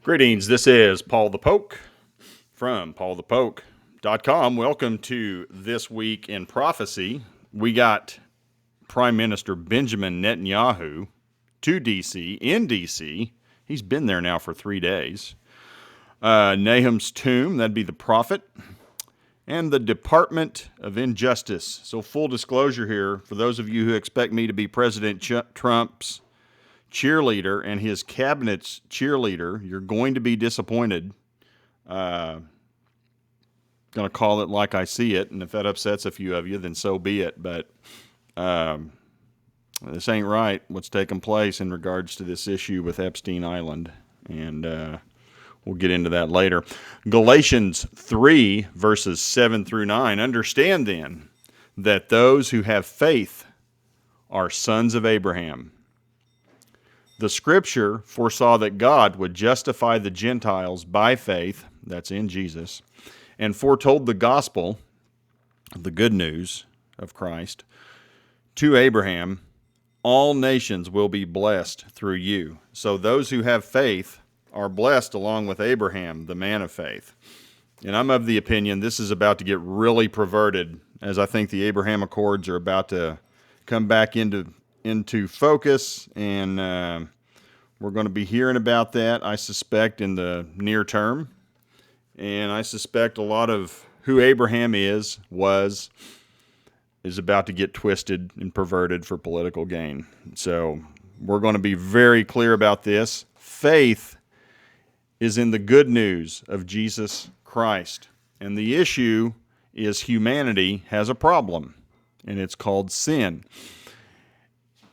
Greetings, this is Paul the Poke from PaulthePoke.com. Welcome to This Week in Prophecy. We got Prime Minister Benjamin Netanyahu to D.C., in D.C. He's been there now for 3 days. Nahum's tomb, that'd be the prophet, and the Department of Injustice. So full disclosure here, for those of you who expect me to be President Trump's cheerleader and his cabinet's cheerleader, you're going to be disappointed. Going to call it like I see it, and if that upsets a few of you, then so be it. But this ain't right, what's taking place in regards to this issue with Epstein Island, and we'll get into that later. Galatians 3, verses 7 through 9. Understand then that those who have faith are sons of Abraham. The Scripture foresaw that God would justify the Gentiles by faith, that's in Jesus, and foretold the gospel, the good news of Christ, to Abraham. All nations will be blessed through you. So those who have faith are blessed along with Abraham, the man of faith. And I'm of the opinion this is about to get really perverted, as I think the Abraham Accords are about to come back into focus, and we're going to be hearing about that, I suspect, in the near term. And I suspect a lot of who Abraham was about to get twisted and perverted for political gain. So we're going to be very clear about this. Faith is in the good news of Jesus Christ. And the issue is humanity has a problem, and it's called sin.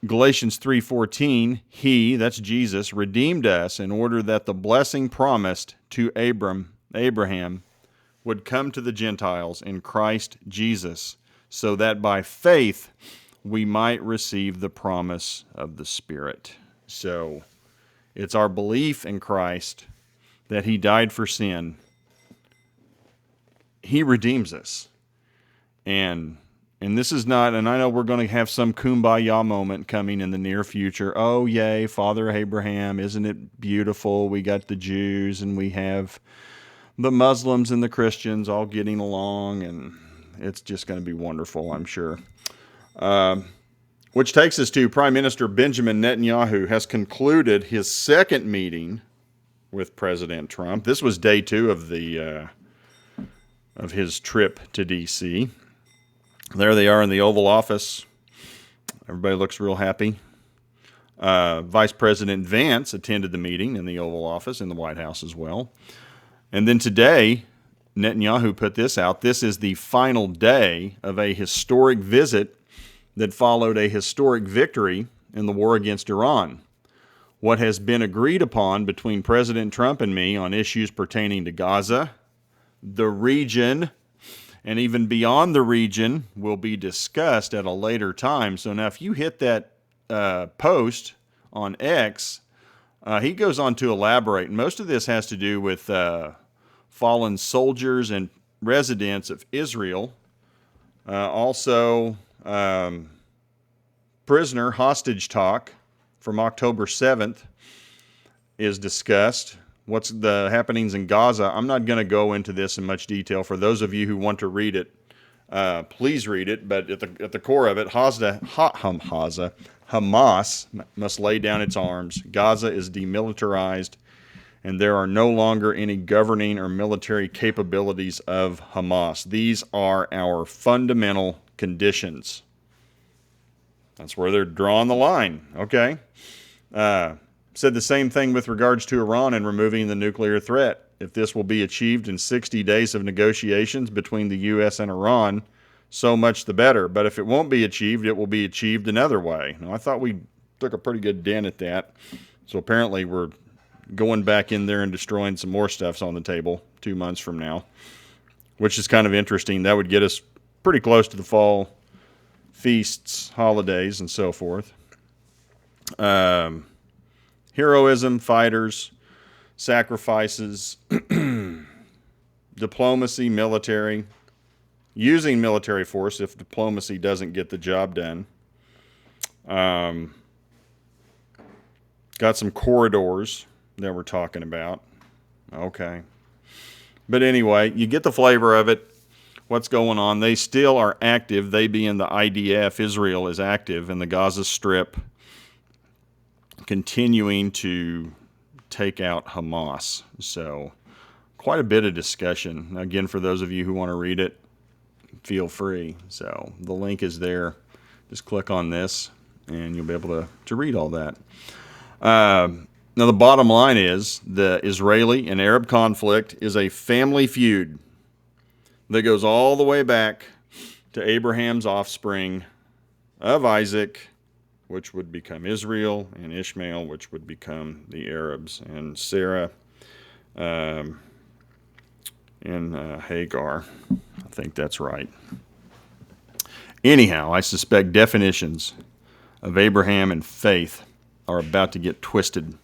Galatians 3:14, He, that's Jesus, redeemed us in order that the blessing promised to Abraham would come to the Gentiles in Christ Jesus, so that by faith we might receive the promise of the Spirit. So it's our belief in Christ that He died for sin. He redeems us. And this is not, and I know we're going to have some kumbaya moment coming in the near future. Oh, yay, Father Abraham, isn't it beautiful? We got the Jews and we have the Muslims and the Christians all getting along, and it's just going to be wonderful, I'm sure. Which takes us to Prime Minister Benjamin Netanyahu has concluded his second meeting with President Trump. This was day 2 of his trip to D.C. There they are in the Oval Office. Everybody looks real happy. Vice President Vance attended the meeting in the Oval Office in the White House as well. And then today, Netanyahu put this out. This is the final day of a historic visit that followed a historic victory in the war against Iran. What has been agreed upon between President Trump and me on issues pertaining to Gaza, the region, and even beyond the region will be discussed at a later time. So now if you hit that post on X, he goes on to elaborate. And most of this has to do with fallen soldiers and residents of Israel. Also, prisoner hostage talk from October 7th is discussed. What's the happenings in Gaza? I'm not going to go into this in much detail. For those of you who want to read it, please read it. But at the core of it, Hamas must lay down its arms. Gaza is demilitarized, and there are no longer any governing or military capabilities of Hamas. These are our fundamental conditions. That's where they're drawing the line. Okay. Said the same thing with regards to Iran and removing the nuclear threat. If this will be achieved in 60 days of negotiations between the U.S. and Iran, so much the better. But if it won't be achieved, it will be achieved another way. Now, I thought we took a pretty good dent at that. So apparently we're going back in there and destroying some more stuff's on the table 2 months from now, which is kind of interesting. That would get us pretty close to the fall feasts, holidays, and so forth. Heroism, fighters, sacrifices, diplomacy, military, using military force if diplomacy doesn't get the job done. Got some corridors that we're talking about. Okay. But anyway, you get the flavor of it. What's going on? They still are active. They being the IDF, Israel is active in the Gaza Strip, continuing to take out Hamas. So quite a bit of discussion. Again, for those of you who want to read it, feel free. So the link is there. Just click on this and you'll be able to read all that. Now, the bottom line is the Israeli and Arab conflict is a family feud that goes all the way back to Abraham's offspring of Isaac, which would become Israel, and Ishmael, which would become the Arabs, and Sarah and Hagar. I think that's right. Anyhow, I suspect definitions of Abraham and faith are about to get twisted.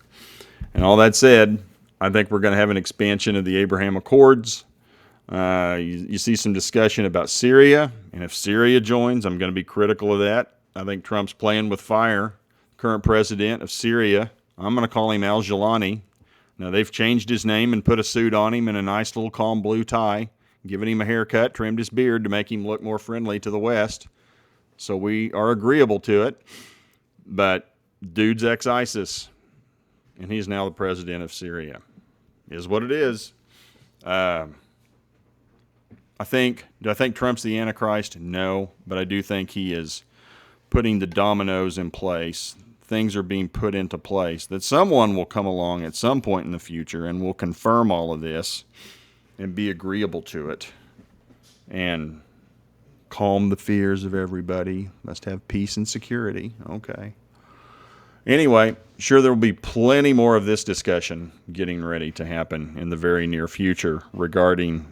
And all that said, I think we're going to have an expansion of the Abraham Accords. You see some discussion about Syria, and if Syria joins, I'm going to be critical of that. I think Trump's playing with fire. Current president of Syria, I'm going to call him al-Jilani. Now, they've changed his name and put a suit on him and a nice little calm blue tie, given him a haircut, trimmed his beard to make him look more friendly to the West. So we are agreeable to it. But dude's ex-ISIS, and he's now the president of Syria. Is what it is. Do I think Trump's the Antichrist? No, but I do think he is putting the dominoes in place. Things are being put into place that someone will come along at some point in the future and will confirm all of this and be agreeable to it and calm the fears of everybody. Must have peace and security. Okay. Anyway, sure, there will be plenty more of this discussion getting ready to happen in the very near future regarding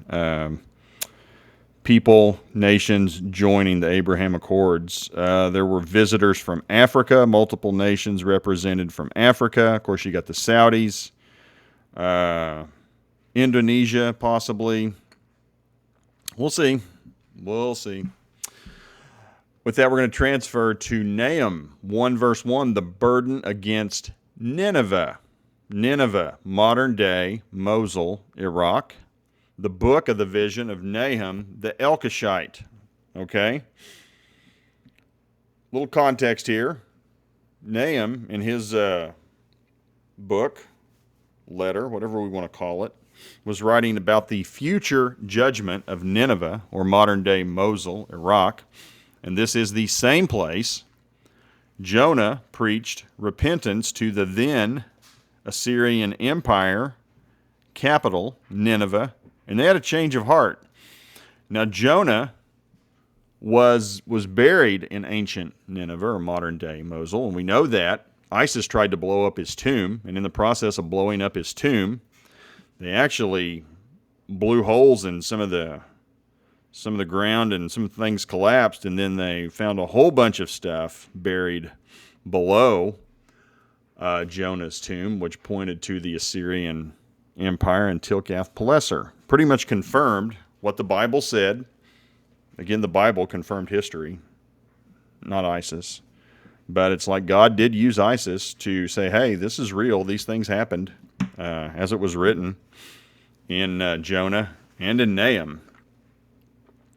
people, nations joining the Abraham Accords. There were visitors from Africa, multiple nations represented from Africa. Of course, you got the Saudis, Indonesia, possibly. We'll see. We'll see. With that, we're going to transfer to Nahum 1 verse 1, the burden against Nineveh. Nineveh, modern day Mosul, Iraq. The book of the vision of Nahum the Elkoshite. Okay? Little context here. Nahum, in his book, letter, whatever we want to call it, was writing about the future judgment of Nineveh, or modern day Mosul, Iraq. And this is the same place Jonah preached repentance to the then Assyrian Empire capital, Nineveh, and they had a change of heart. Now, Jonah was buried in ancient Nineveh, or modern-day Mosul, and we know that. ISIS tried to blow up his tomb, and in the process of blowing up his tomb, they actually blew holes in some of the ground, and some things collapsed, and then they found a whole bunch of stuff buried below Jonah's tomb, which pointed to the Assyrian Empire and Tilgath-Pileser. Pretty much confirmed what the Bible said. Again, the Bible confirmed history, not ISIS. But it's like God did use ISIS to say, hey, this is real. These things happened, as it was written in Jonah and in Nahum.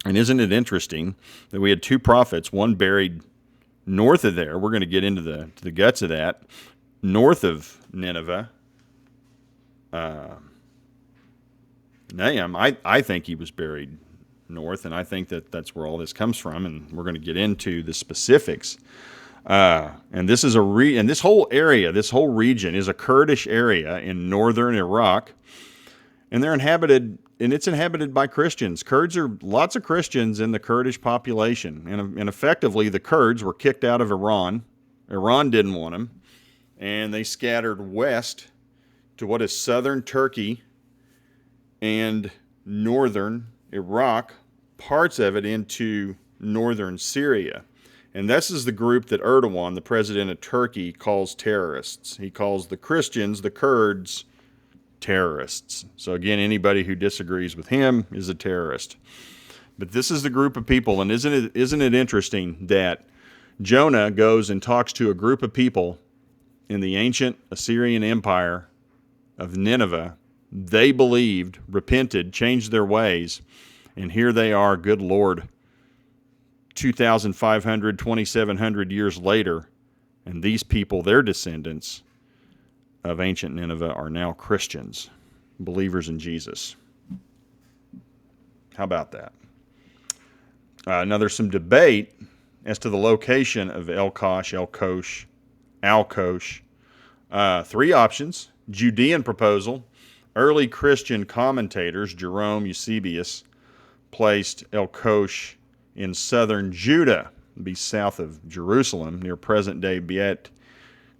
And isn't it interesting that we had two prophets, one buried north of there. We're going to get into the guts of that. North of Nineveh. Nahum, I think he was buried north, and I think that's where all this comes from, and we're going to get into the specifics. And this is and this whole area, this whole region is a Kurdish area in northern Iraq, and they're inhabited, and it's inhabited by Christians. Kurds are lots of Christians in the Kurdish population, and effectively the Kurds were kicked out of Iran. Iran didn't want them, and they scattered west to what is southern Turkey and northern Iraq, parts of it into northern Syria. And this is the group that Erdogan, the president of Turkey, calls terrorists. He calls the Christians, the Kurds, terrorists. So again, anybody who disagrees with him is a terrorist. But this is the group of people, and isn't it interesting that Jonah goes and talks to a group of people in the ancient Assyrian Empire of Nineveh, They believed, repented, changed their ways, and here they are, good Lord, 2,500, 2,700 years later, and these people, their descendants of ancient Nineveh, are now Christians, believers in Jesus. How about that? Now there's some debate as to the location of El-Kosh, Al-Kosh. Three options. Judean proposal. Early Christian commentators, Jerome, Eusebius, placed El-Kosh in southern Judah, be south of Jerusalem, near present-day Bet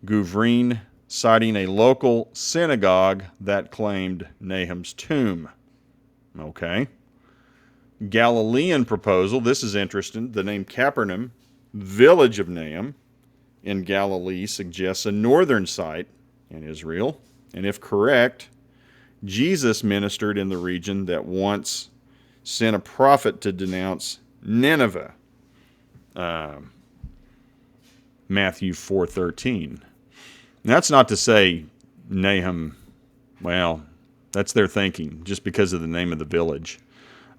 Guvrin, citing a local synagogue that claimed Nahum's tomb. Okay. Galilean proposal, this is interesting. The name Capernaum, village of Nahum in Galilee, suggests a northern site in Israel. And if correct, Jesus ministered in the region that once sent a prophet to denounce Nineveh. Matthew 4:13. That's not to say Nahum, well, that's their thinking, just because of the name of the village.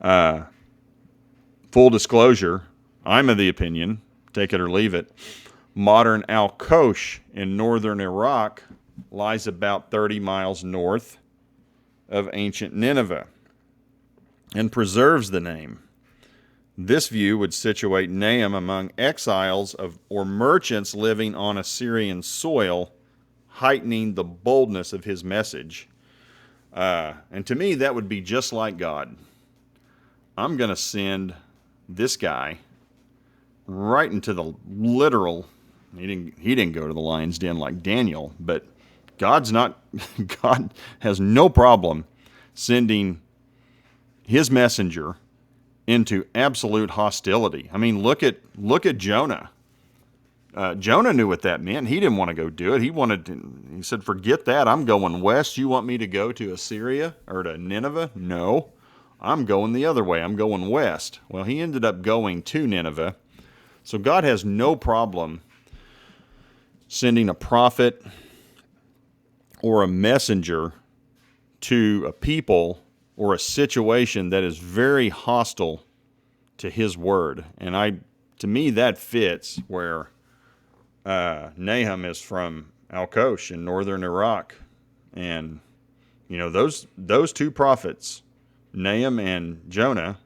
Full disclosure, I'm of the opinion, take it or leave it, modern Al-Kosh in northern Iraq lies about 30 miles north of ancient Nineveh and preserves the name. This view would situate Nahum among exiles or merchants living on Assyrian soil, heightening the boldness of his message. And to me, that would be just like God. I'm going to send this guy right into the literal, he didn't go to the lion's den like Daniel, but God has no problem sending his messenger into absolute hostility. I mean, look at Jonah. Jonah knew what that meant. He didn't want to go do it. He said, forget that. I'm going west. You want me to go to Assyria or to Nineveh? No, I'm going the other way. I'm going west. Well, he ended up going to Nineveh. So God has no problem sending a prophet or a messenger to a people or a situation that is very hostile to his word. And to me, that fits where Nahum is from Al-Kosh in northern Iraq. And, those two prophets, Nahum and Jonah,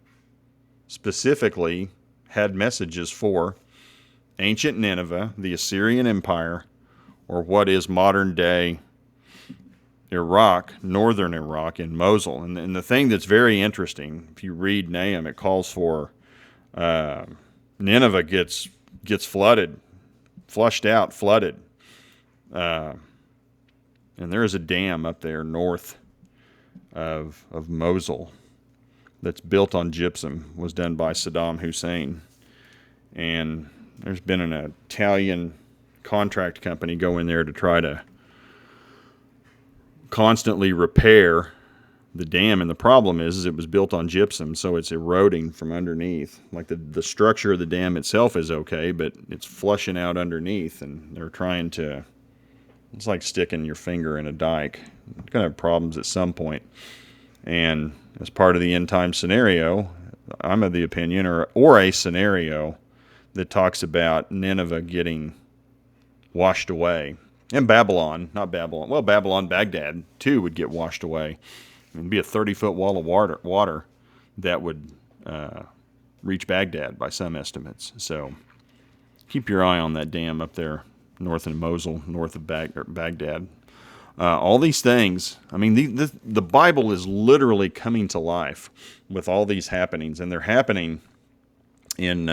specifically had messages for ancient Nineveh, the Assyrian Empire, or what is modern-day Iraq, northern Iraq, in Mosul. And the thing that's very interesting, if you read Nahum, it calls for Nineveh gets flooded, flushed out, flooded. And there is a dam up there north of Mosul that's built on gypsum, was done by Saddam Hussein. And there's been an Italian contract company go in there to try to constantly repair the dam, and the problem is it was built on gypsum, so it's eroding from underneath. Like the structure of the dam itself is okay, but it's flushing out underneath, and they're trying to, it's like sticking your finger in a dike. It's going to have problems at some point. And as part of the end time scenario, I'm of the opinion, or a scenario that talks about Nineveh getting washed away. And Babylon, Baghdad too would get washed away. It'd be a 30-foot wall of water that would reach Baghdad by some estimates. So keep your eye on that dam up there north of Mosul, north of Baghdad. All these things, I mean, the Bible is literally coming to life with all these happenings, and they're happening in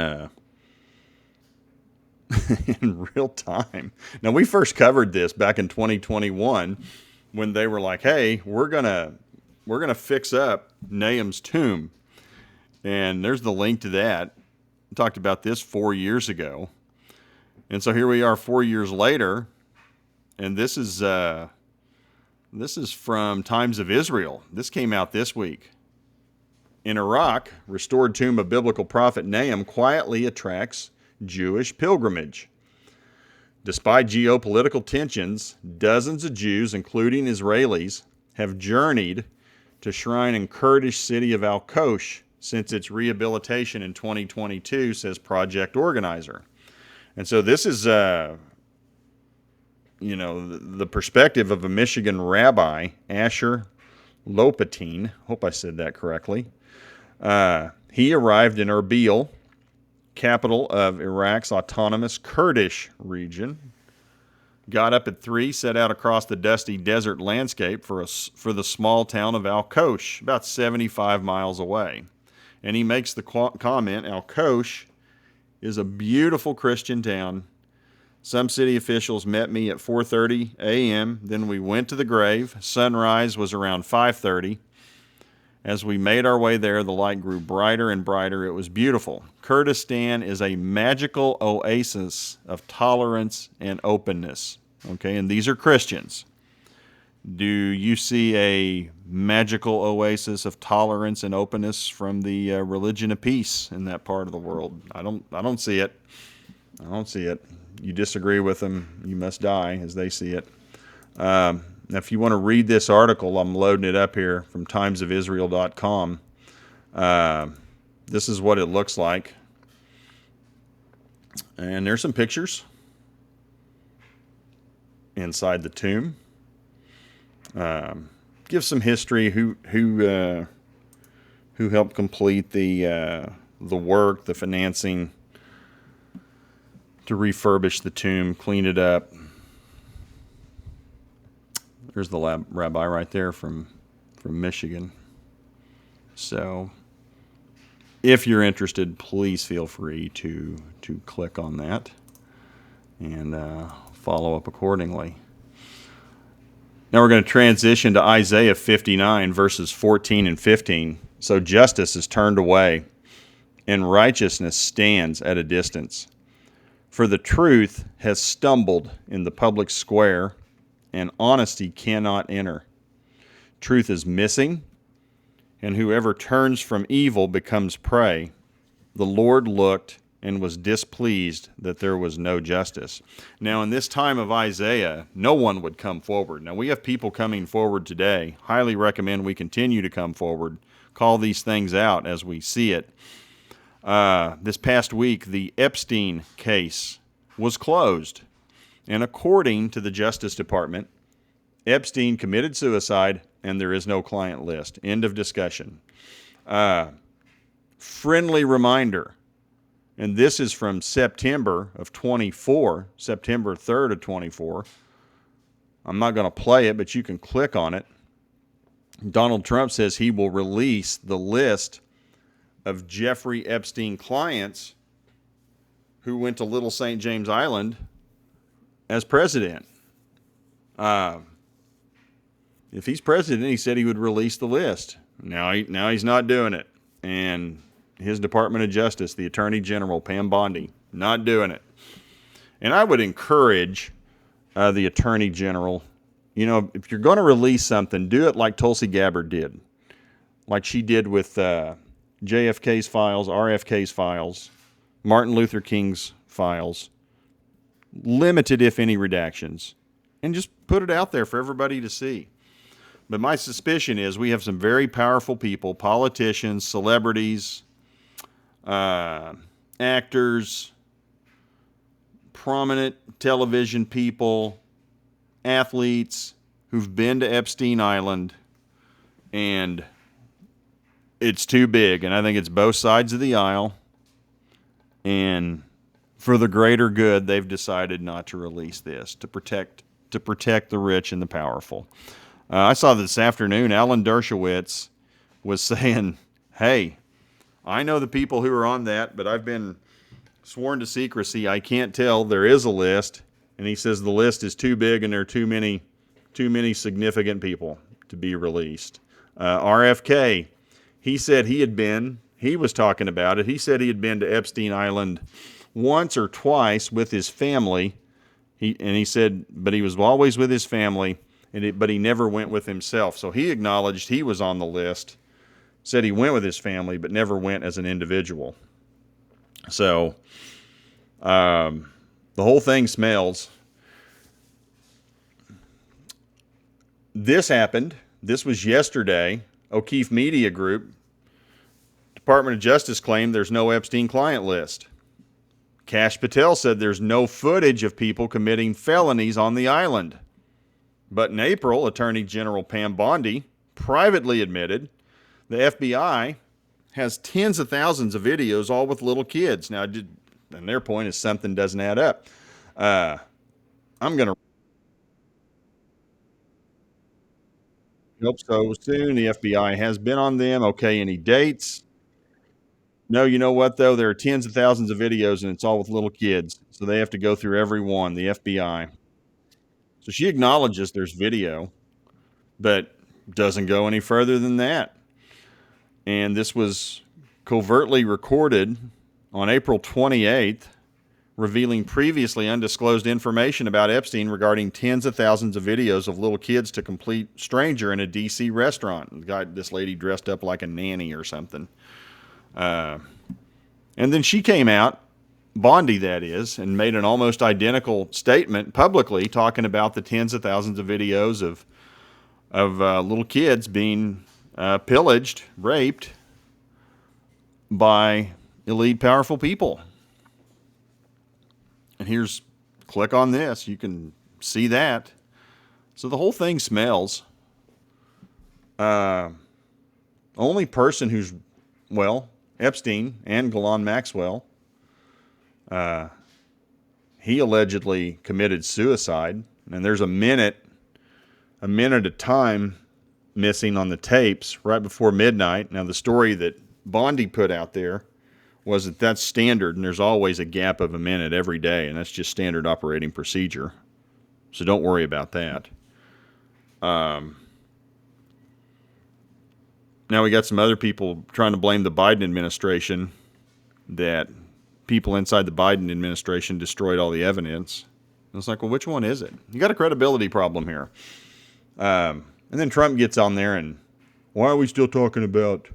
in real time. Now, we first covered this back in 2021 when they were like, "Hey, we're gonna fix up Nahum's tomb," and there's the link to that. We talked about this 4 years ago, and so here we are 4 years later, and this is from Times of Israel. This came out this week. In Iraq, restored tomb of biblical prophet Nahum quietly attracts Jewish pilgrimage. Despite geopolitical tensions, dozens of Jews, including Israelis, have journeyed to shrine in Kurdish city of Al-Kosh since its rehabilitation in 2022, says project organizer. And so this is, the perspective of a Michigan rabbi, Asher Lopatin. Hope I said that correctly. He arrived in Erbil, capital of Iraq's autonomous Kurdish region. Got up at 3, set out across the dusty desert landscape for the small town of Al-Kosh, about 75 miles away. And he makes the comment, Al-Kosh is a beautiful Christian town. Some city officials met me at 4:30 a.m. Then we went to the grave. Sunrise was around 5:30. As we made our way there, the light grew brighter and brighter. It was beautiful. Kurdistan is a magical oasis of tolerance and openness. Okay, and these are Christians. Do you see a magical oasis of tolerance and openness from the religion of peace in that part of the world? I don't see it. I don't see it. You disagree with them, you must die, as they see it. Now, if you want to read this article, I'm loading it up here from timesofisrael.com. This is what it looks like. And there's some pictures inside the tomb. Give some history. Who helped complete the work, the financing to refurbish the tomb, clean it up. There's the rabbi right there from Michigan. So, if you're interested, please feel free to click on that and follow up accordingly. Now we're going to transition to Isaiah 59, verses 14 and 15. So justice is turned away, and righteousness stands at a distance. For the truth has stumbled in the public square, and honesty cannot enter. Truth is missing, and whoever turns from evil becomes prey. The Lord looked and was displeased that there was no justice. Now, in this time of Isaiah, no one would come forward. Now, we have people coming forward today. Highly recommend we continue to come forward, call these things out as we see it. This past week, the Epstein Case was closed. And according to the Justice Department, Epstein committed suicide and there is no client list. End of discussion. Friendly reminder, and this is from September of 24, September 3rd of 24. I'm not going to play it, but you can click on it. Donald Trump says he will release the list of Jeffrey Epstein clients who went to Little St. James Island as president. If he's president, he said he would release the list. Now he's not doing it. And his Department of Justice, the Attorney General, Pam Bondi, not doing it. And I would encourage the Attorney General, if you're going to release something, do it like Tulsi Gabbard did. Like she did with JFK's files, RFK's files, Martin Luther King's files. Limited, if any, redactions. And just put it out there for everybody to see. But my suspicion is we have some very powerful people, politicians, celebrities, actors, prominent television people, athletes who've been to Epstein Island, and it's too big. And I think it's both sides of the aisle. And for the greater good, they've decided not to release this, to protect the rich and the powerful. I saw this afternoon, Alan Dershowitz was saying, hey, I know the people who are on that, but I've been sworn to secrecy. I can't tell. There is a list. And he says the list is too big and there are too many significant people to be released. RFK, he said he was talking about it. He said he had been to Epstein Island once or twice with his family. He said, but he was always with his family, but he never went with himself. So he acknowledged he was on the list, said he went with his family, but never went as an individual. So the whole thing smells. This happened This was yesterday. O'Keefe Media Group. Department of Justice claimed there's no Epstein client list. Kash Patel said there's no footage of people committing felonies on the island. But in April, Attorney General Pam Bondi privately admitted the FBI has tens of thousands of videos, all with little kids. Now, and their point is something doesn't add up. I'm going to hope so soon. The FBI has been on them. Okay, any dates? No, you know what, though? There are tens of thousands of videos, and it's all with little kids. So they have to go through every one, the FBI. So she acknowledges there's video, but doesn't go any further than that. And this was covertly recorded on April 28th, revealing previously undisclosed information about Epstein regarding tens of thousands of videos of little kids to complete stranger in a D.C. restaurant. This lady dressed up like a nanny or something. And then she came out, Bondi that is, and made an almost identical statement publicly talking about the tens of thousands of videos of little kids being pillaged, raped by elite, powerful people. And click on this, you can see that. So the whole thing smells. Only person who's, Epstein and Ghislaine Maxwell, he allegedly committed suicide. And there's a minute of time missing on the tapes right before midnight. Now, the story that Bondi put out there was that that's standard, and there's always a gap of a minute every day, and that's just standard operating procedure. So don't worry about that. Now we got some other people trying to blame the Biden administration, that people inside the Biden administration destroyed all the evidence. And it's like, well, which one is it? You got a credibility problem here. And then Trump gets on there and, why are we still talking about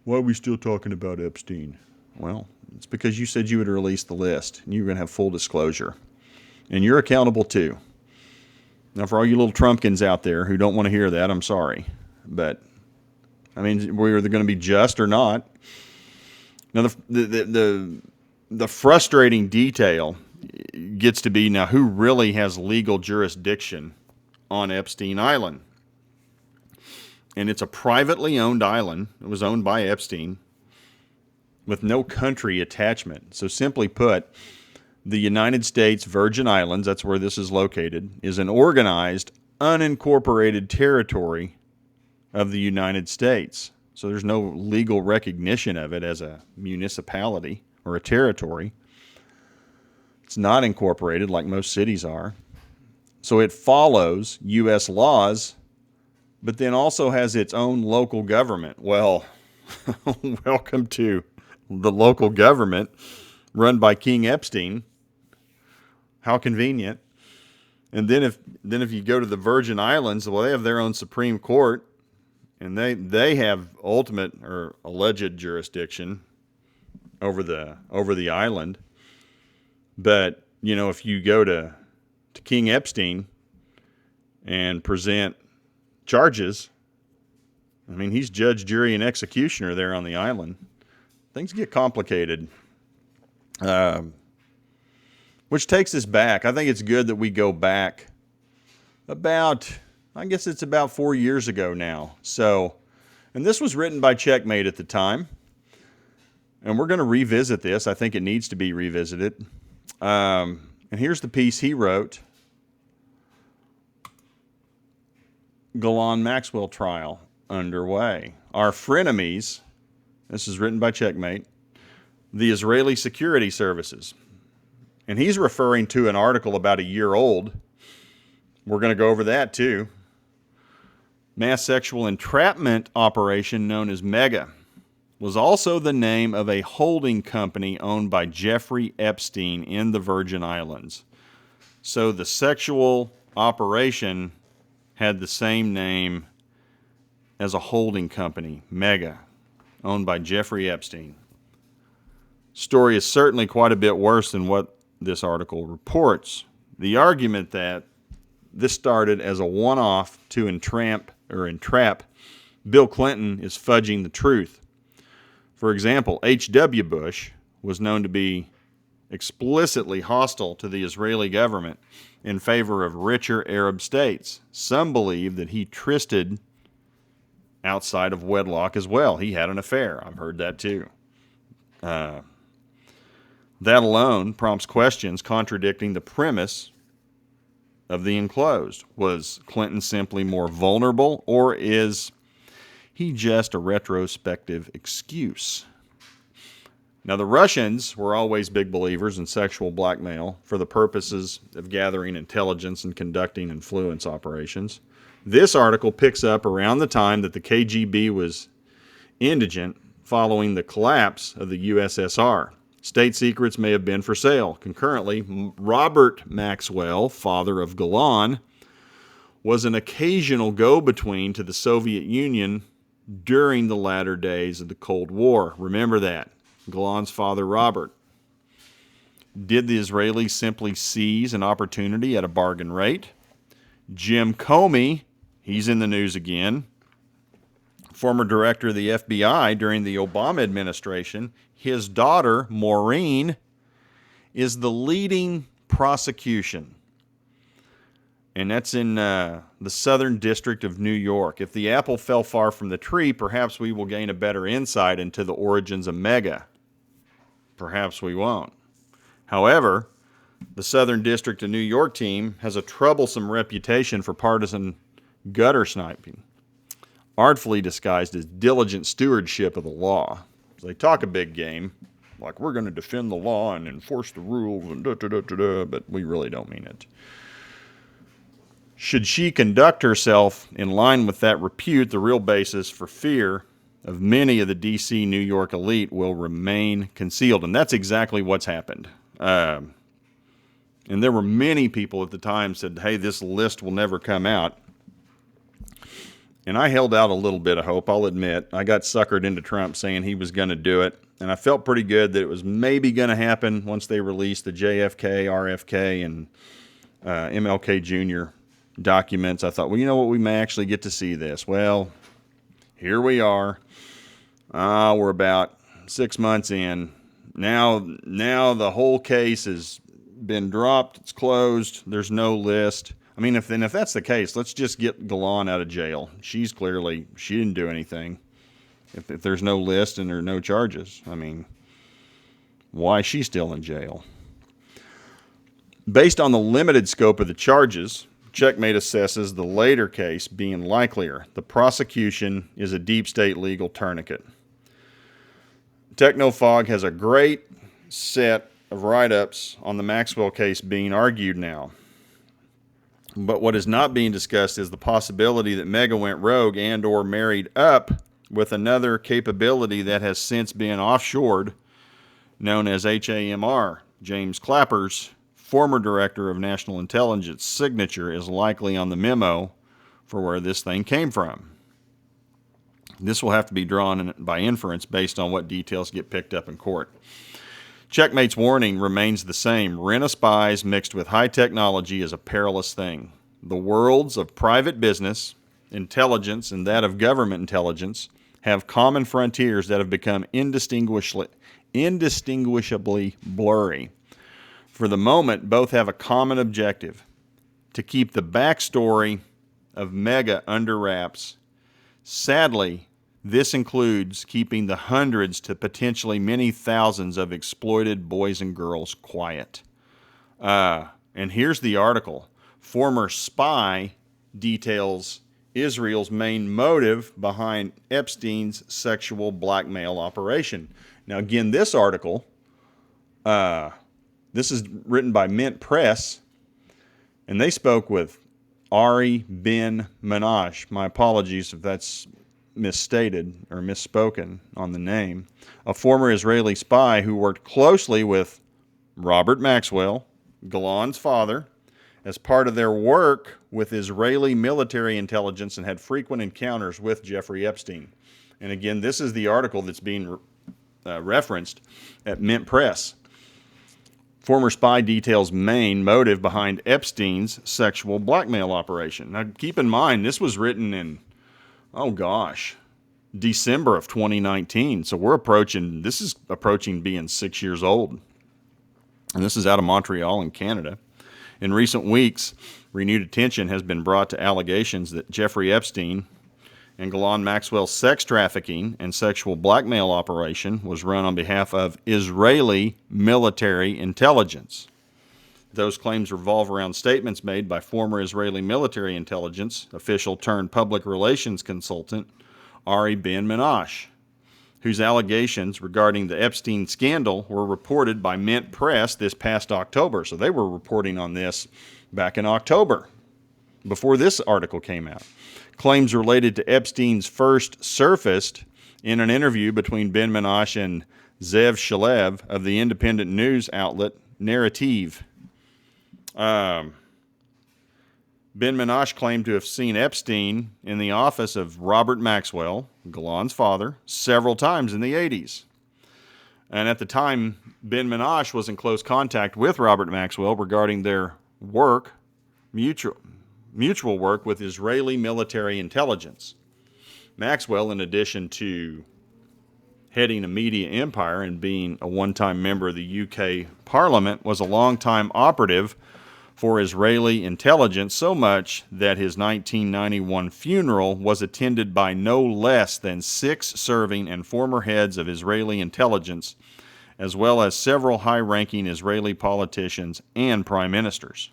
Epstein? Well, it's because you said you would release the list and you were going to have full disclosure. And you're accountable too. Now, for all you little Trumpkins out there who don't want to hear that, I'm sorry. But, I mean, we're either going to be just or not. Now, the frustrating detail gets to be now who really has legal jurisdiction on Epstein Island. And it's a privately owned island. It was owned by Epstein with no country attachment. So simply put, the United States Virgin Islands, that's where this is located, is an organized, unincorporated territory of the United States. So there's no legal recognition of it as a municipality or a territory. It's not incorporated like most cities are. So it follows U.S. laws, but then also has its own local government. Well, welcome to the local government run by King Epstein. How convenient. And then if you go to the Virgin Islands, well, they have their own Supreme Court, and they have ultimate or alleged jurisdiction over the island. But, if you go to King Epstein and present charges, I mean, he's judge, jury, and executioner there on the island. Things get complicated. Which takes us back. I think it's good that we go back about 4 years ago now. So, and this was written by Checkmate at the time. And we're going to revisit this. I think it needs to be revisited. And here's the piece he wrote. Ghislaine Maxwell trial underway. Our frenemies, this is written by Checkmate, the Israeli security services. And he's referring to an article about a year old. We're going to go over that too. Mass sexual entrapment operation known as Mega was also the name of a holding company owned by Jeffrey Epstein in the Virgin Islands. So the sexual operation had the same name as a holding company, Mega, owned by Jeffrey Epstein. Story is certainly quite a bit worse than what this article reports. The argument that this started as a one-off to entrap or entrap Bill Clinton is fudging the truth. For example, H.W. Bush was known to be explicitly hostile to the Israeli government in favor of richer Arab states. Some believe that he trysted outside of wedlock as well. He had an affair. I've heard that too. That alone prompts questions contradicting the premise of the enclosed. Was Clinton simply more vulnerable, or is he just a retrospective excuse? Now, the Russians were always big believers in sexual blackmail for the purposes of gathering intelligence and conducting influence operations. This article picks up around the time that the KGB was indigent following the collapse of the USSR. State secrets may have been for sale. Concurrently, Robert Maxwell, father of Golan, was an occasional go-between to the Soviet Union during the latter days of the Cold War. Remember that. Golan's father, Robert. Did the Israelis simply seize an opportunity at a bargain rate? Jim Comey, he's in the news again. Former director of the FBI during the Obama administration, his daughter, Maureen, is the leading prosecution. And that's in the Southern District of New York. If the apple fell far from the tree, perhaps we will gain a better insight into the origins of mega. Perhaps we won't. However, the Southern District of New York team has a troublesome reputation for partisan gutter sniping, artfully disguised as diligent stewardship of the law. So they talk a big game, like we're going to defend the law and enforce the rules, and but we really don't mean it. Should she conduct herself in line with that repute, the real basis for fear of many of the D.C. New York elite will remain concealed. And that's exactly what's happened. And there were many people at the time said, hey, this list will never come out. And I held out a little bit of hope, I'll admit. I got suckered into Trump saying he was going to do it. And I felt pretty good that it was maybe going to happen once they released the JFK, RFK, and MLK Jr. documents. I thought, well, you know what? We may actually get to see this. Well, here we are. We're about 6 months in. Now the whole case has been dropped. It's closed. There's no list. I mean, if that's the case, let's just get Golan out of jail. She didn't do anything. If there's no list and there are no charges, I mean, why is she still in jail? Based on the limited scope of the charges, Checkmate assesses the later case being likelier. The prosecution is a deep state legal tourniquet. Technofog has a great set of write-ups on the Maxwell case being argued now. But what is not being discussed is the possibility that Mega went rogue and or married up with another capability that has since been offshored, known as HAMR. James Clapper's former director of national intelligence signature is likely on the memo for where this thing came from. This will have to be drawn by inference based on what details get picked up in court. Checkmate's warning remains the same. Rent a spies mixed with high technology is a perilous thing. The worlds of private business, intelligence, and that of government intelligence have common frontiers that have become indistinguishably blurry. For the moment, both have a common objective: to keep the backstory of Mega under wraps. Sadly, this includes keeping the hundreds to potentially many thousands of exploited boys and girls quiet. And here's the article. Former spy details Israel's main motive behind Epstein's sexual blackmail operation. Now, again, this article, this is written by Mint Press, and they spoke with Ari Ben Menashe. My apologies if that's misstated or misspoken on the name. A former Israeli spy who worked closely with Robert Maxwell, Golan's father, as part of their work with Israeli military intelligence and had frequent encounters with Jeffrey Epstein. And again, this is the article that's being referenced at Mint Press. Former spy details main motive behind Epstein's sexual blackmail operation. Now, keep in mind, this was written in oh gosh, December of 2019. So this is approaching being 6 years old. And this is out of Montreal in Canada. In recent weeks, renewed attention has been brought to allegations that Jeffrey Epstein and Ghislaine Maxwell's sex trafficking and sexual blackmail operation was run on behalf of Israeli military intelligence. Those claims revolve around statements made by former Israeli military intelligence official turned public relations consultant Ari Ben-Menashe, whose allegations regarding the Epstein scandal were reported by Mint Press this past October. So they were reporting on this back in October, before this article came out. Claims related to Epstein's first surfaced in an interview between Ben-Menashe and Zev Shalev of the independent news outlet Narrative. Ben-Menashe claimed to have seen Epstein in the office of Robert Maxwell, Ghislaine's father, several times in the 80s. And at the time, Ben-Menashe was in close contact with Robert Maxwell regarding their work, mutual work with Israeli military intelligence. Maxwell, in addition to heading a media empire and being a one-time member of the UK Parliament, was a long-time operative for Israeli intelligence, so much that his 1991 funeral was attended by no less than 6 serving and former heads of Israeli intelligence, as well as several high-ranking Israeli politicians and prime ministers.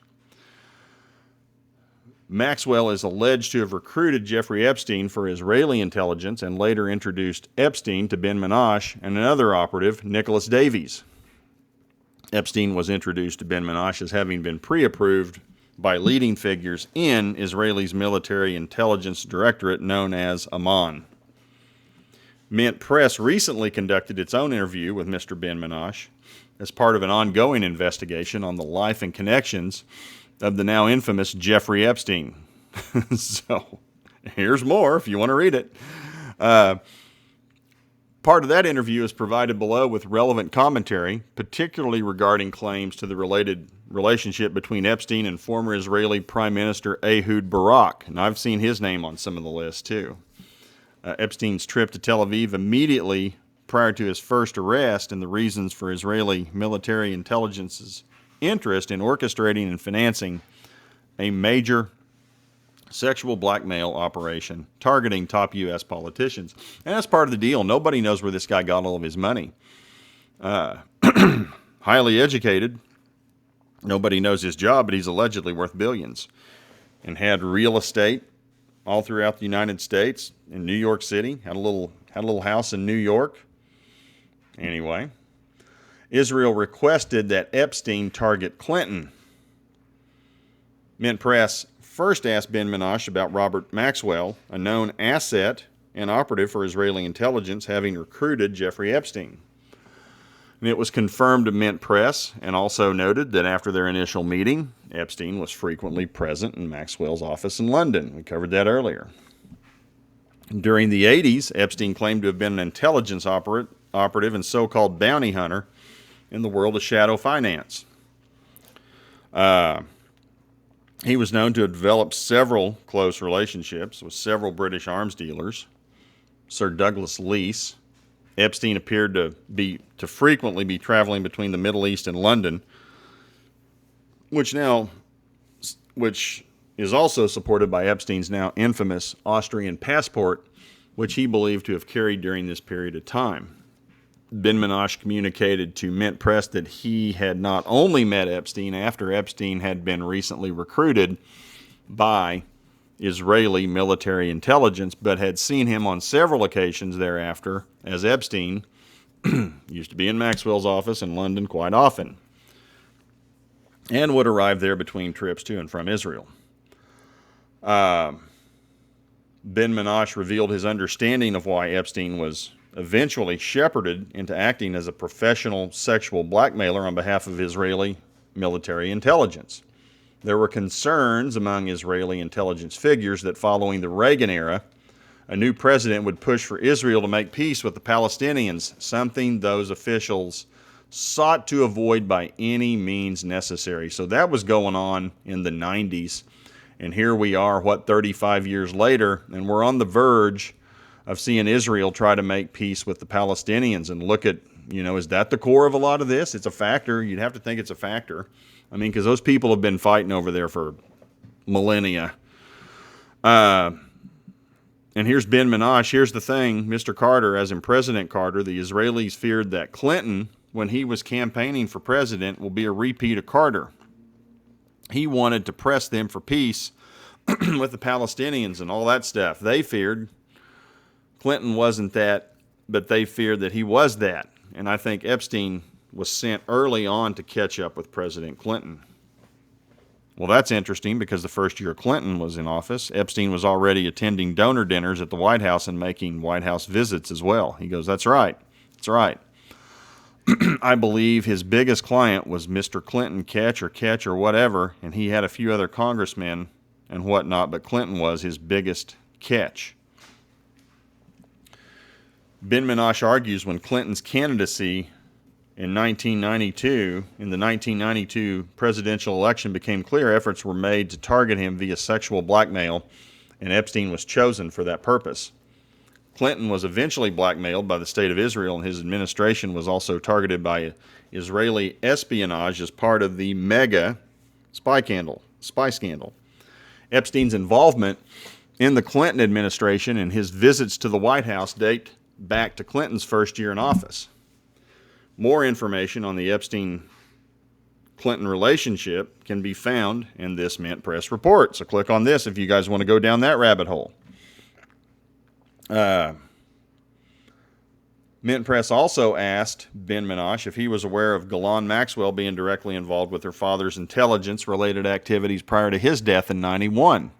Maxwell is alleged to have recruited Jeffrey Epstein for Israeli intelligence and later introduced Epstein to Ben-Menashe and another operative, Nicholas Davies. Epstein was introduced to Ben-Menashe as having been pre-approved by leading figures in Israel's military intelligence directorate known as Amman. Mint Press recently conducted its own interview with Mr. Ben-Menashe as part of an ongoing investigation on the life and connections of the now infamous Jeffrey Epstein. So, here's more if you want to read it. Part of that interview is provided below with relevant commentary, particularly regarding claims to the related relationship between Epstein and former Israeli Prime Minister Ehud Barak. And I've seen his name on some of the lists, too. Epstein's trip to Tel Aviv immediately prior to his first arrest and the reasons for Israeli military intelligence's interest in orchestrating and financing a major sexual blackmail operation targeting top U.S. politicians. And that's part of the deal. Nobody knows where this guy got all of his money. Highly educated. Nobody knows his job, but he's allegedly worth billions. And had real estate all throughout the United States, in New York City. Had a little house in New York. Anyway, Israel requested that Epstein target Clinton. Mint Press first asked Ben-Menashe about Robert Maxwell, a known asset and operative for Israeli intelligence, having recruited Jeffrey Epstein. And it was confirmed to Mint Press and also noted that after their initial meeting, Epstein was frequently present in Maxwell's office in London. We covered that earlier. During the 80s, Epstein claimed to have been an intelligence operative and so-called bounty hunter in the world of shadow finance. He was known to have developed several close relationships with several British arms dealers. Sir Douglas Leese. Epstein appeared to frequently be traveling between the Middle East and London, which is also supported by Epstein's now infamous Austrian passport, which he believed to have carried during this period of time. Ben-Menashe communicated to Mint Press that he had not only met Epstein after Epstein had been recently recruited by Israeli military intelligence, but had seen him on several occasions thereafter, as Epstein used to be in Maxwell's office in London quite often, and would arrive there between trips to and from Israel. Ben-Menashe revealed his understanding of why Epstein was eventually shepherded into acting as a professional sexual blackmailer on behalf of Israeli military intelligence. There were concerns among Israeli intelligence figures that following the Reagan era, a new president would push for Israel to make peace with the Palestinians, something those officials sought to avoid by any means necessary. So that was going on in the 90s, And here we are, 35 years later, and we're on the verge of seeing Israel try to make peace with the Palestinians. And look at, is that the core of a lot of this? It's a factor. You'd have to think it's a factor. I mean, because those people have been fighting over there for millennia. And here's Ben Menashe. Here's the thing, Mr. Carter, as in President Carter, the Israelis feared that Clinton, when he was campaigning for president, will be a repeat of Carter. He wanted to press them for peace with the Palestinians and all that stuff. They feared Clinton wasn't that, but they feared that he was that. And I think Epstein was sent early on to catch up with President Clinton. Well, that's interesting because the first year Clinton was in office, Epstein was already attending donor dinners at the White House and making White House visits as well. He goes, that's right. That's right. I believe his biggest client was Mr. Clinton, catch or whatever, and he had a few other congressmen and whatnot, but Clinton was his biggest catch. Ben Menashe argues when Clinton's candidacy in 1992, in the 1992 presidential election became clear, efforts were made to target him via sexual blackmail, and Epstein was chosen for that purpose. Clinton was eventually blackmailed by the State of Israel, and his administration was also targeted by Israeli espionage as part of the mega spy scandal. Epstein's involvement in the Clinton administration and his visits to the White House date back to Clinton's first year in office. More information on the Epstein-Clinton relationship can be found in this Mint Press report. So click on this if you guys want to go down that rabbit hole. Mint Press also asked Ben Menashe if he was aware of Ghislaine Maxwell being directly involved with her father's intelligence-related activities prior to his death in 1991.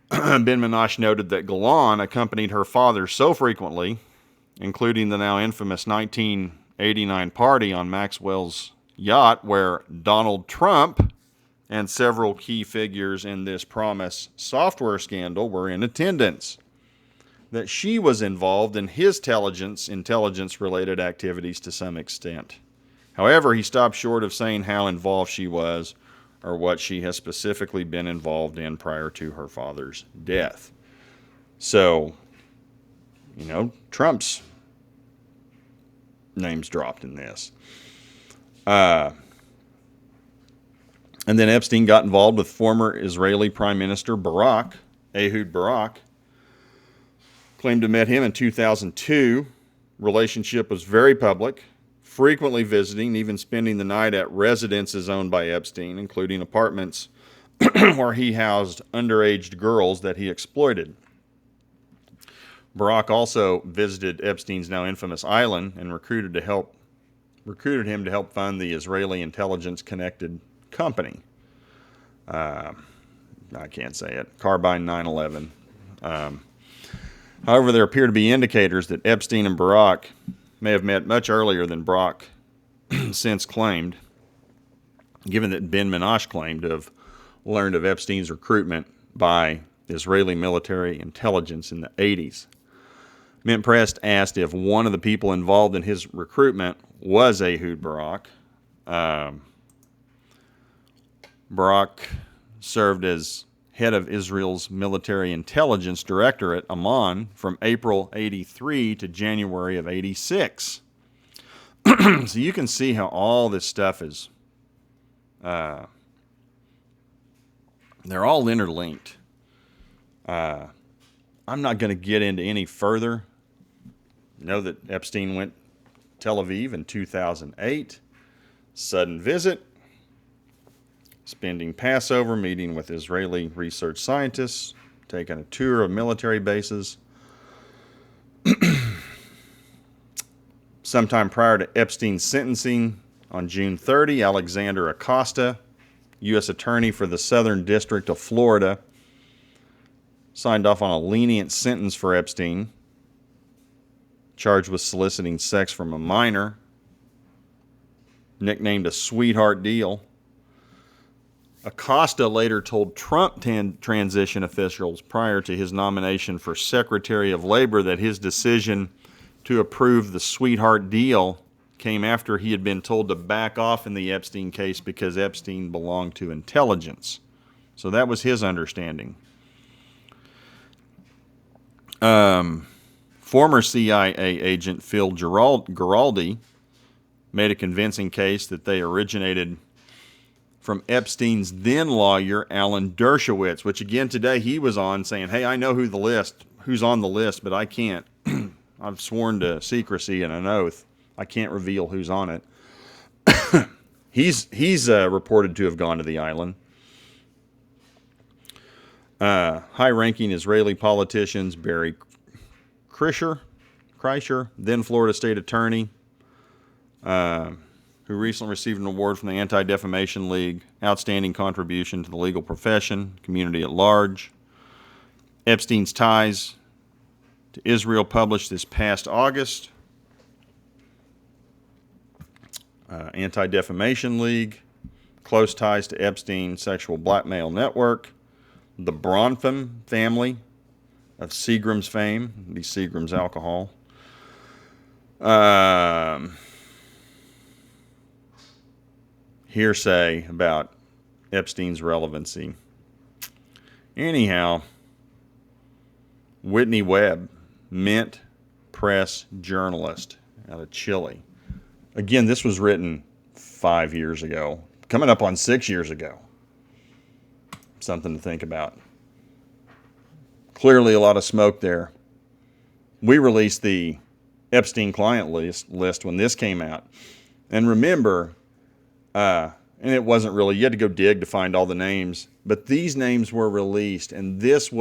Ben Menashe noted that Ghislaine accompanied her father so frequently, including the now infamous 1989 party on Maxwell's yacht, where Donald Trump and several key figures in this Promise software scandal were in attendance, that she was involved in his intelligence-related activities to some extent. However, he stopped short of saying how involved she was or what she has specifically been involved in prior to her father's death. So, Trump's name's dropped in this. And then Epstein got involved with former Israeli Prime Minister Ehud Barak. Claimed to have met him in 2002. Relationship was very public, frequently visiting, even spending the night at residences owned by Epstein, including apartments where he housed underage girls that he exploited. Barak also visited Epstein's now infamous island and recruited him to help fund the Israeli intelligence-connected company. I can't say it. Carbine 9/11. However, there appear to be indicators that Epstein and Barak may have met much earlier than Barak since claimed, given that Ben Menashe claimed to have learned of Epstein's recruitment by Israeli military intelligence in the 80s. Mint Press asked if one of the people involved in his recruitment was Ehud Barak. Barak served as head of Israel's military intelligence directorate, Amman, from April 83 to January of 86. So you can see how all this stuff is, they're all interlinked. I'm not going to get into any further. Know that Epstein went to Tel Aviv in 2008. Sudden visit. Spending Passover, meeting with Israeli research scientists, taking a tour of military bases. Sometime prior to Epstein's sentencing on June 30, Alexander Acosta, U.S. Attorney for the Southern District of Florida, signed off on a lenient sentence for Epstein, charged with soliciting sex from a minor, nicknamed a sweetheart deal. Acosta later told Trump transition officials prior to his nomination for Secretary of Labor that his decision to approve the sweetheart deal came after he had been told to back off in the Epstein case because Epstein belonged to intelligence. So that was his understanding. Former CIA agent Phil Giraldi made a convincing case that they originated from Epstein's then lawyer, Alan Dershowitz, which again today he was on saying, hey, I know who's on the list, but I can't. I've sworn to secrecy and an oath. I can't reveal who's on it. He's reported to have gone to the island. High-ranking Israeli politicians Barry Kreischer, then Florida State Attorney, who recently received an award from the Anti-Defamation League, outstanding contribution to the legal profession, community at large. Epstein's ties to Israel published this past August. Anti-Defamation League, close ties to Epstein sexual blackmail network. The Bronfman family of Seagram's fame, the Seagram's alcohol. Hearsay about Epstein's relevancy. Anyhow, Whitney Webb, Mint Press journalist out of Chile. Again, this was written 5 years ago, coming up on 6 years ago. Something to think about. Clearly a lot of smoke there. We released the Epstein client list when this came out. And remember, and it wasn't really, you had to go dig to find all the names, but these names were released, and these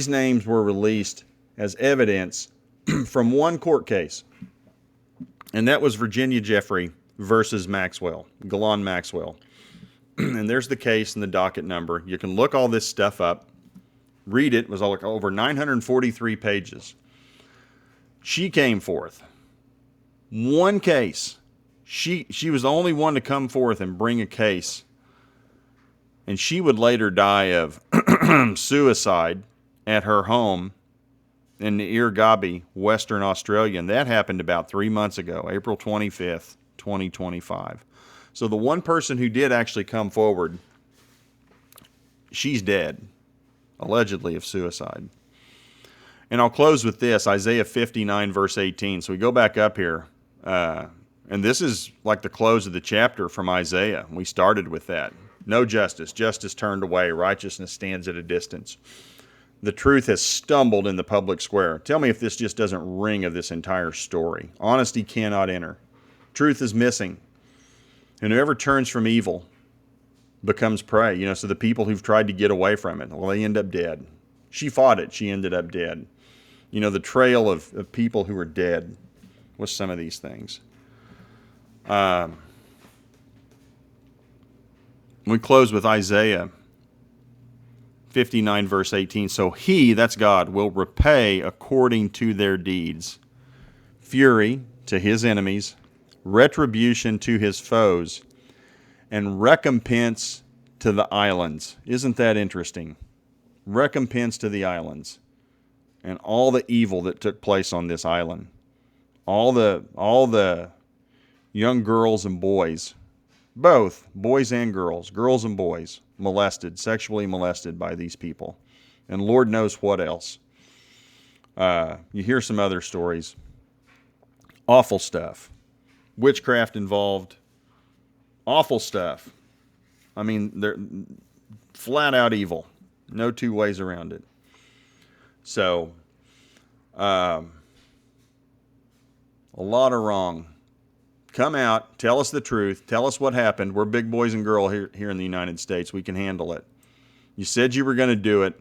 names were released as evidence from one court case. And that was Virginia Jeffrey versus Ghislaine Maxwell. And there's the case and the docket number. You can look all this stuff up. Read it. It was over 943 pages. She came forth. One case. She was the only one to come forth and bring a case. And she would later die of suicide at her home in Irgabi, Western Australia. And that happened about 3 months ago, April 25th, 2025. So the one person who did actually come forward, she's dead, allegedly of suicide. And I'll close with this, Isaiah 59, verse 18. So we go back up here, and this is like the close of the chapter from Isaiah. We started with that. No justice, justice turned away, righteousness stands at a distance. The truth has stumbled in the public square. Tell me if this just doesn't ring of this entire story. Honesty cannot enter. Truth is missing. And whoever turns from evil becomes prey. So the people who've tried to get away from it, well, they end up dead. She fought it. She ended up dead. The trail of people who are dead with some of these things. We close with Isaiah 59, verse 18. So he, that's God, will repay according to their deeds. Fury to his enemies, retribution to his foes, and recompense to the islands. Isn't that interesting? Recompense to the islands and all the evil that took place on this island. All the young girls and boys, both boys and girls and boys, sexually molested by these people. And Lord knows what else. You hear some other stories. Awful stuff. Witchcraft involved. Awful stuff. I mean, they're flat out evil. No two ways around it. So, a lot of wrong. Come out, tell us the truth, tell us what happened. We're big boys and girls here in the United States. We can handle it. You said you were going to do it.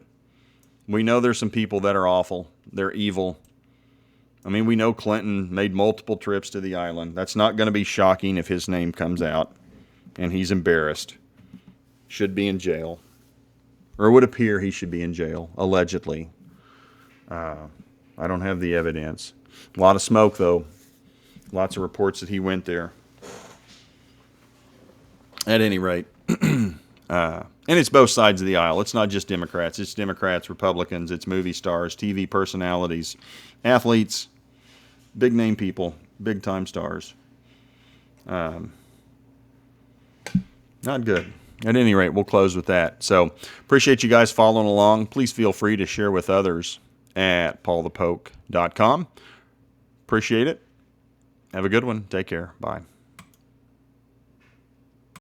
We know there's some people that are awful. They're evil. I mean, we know Clinton made multiple trips to the island. That's not going to be shocking if his name comes out and he's embarrassed. Should be in jail. Or it would appear he should be in jail, allegedly. I don't have the evidence. A lot of smoke, though. Lots of reports that he went there. At any rate, and it's both sides of the aisle. It's not just Democrats. It's Democrats, Republicans, it's movie stars, TV personalities, athletes, big-name people, big-time stars. Not good. At any rate, we'll close with that. So appreciate you guys following along. Please feel free to share with others at PaulthePoke.com. Appreciate it. Have a good one. Take care. Bye.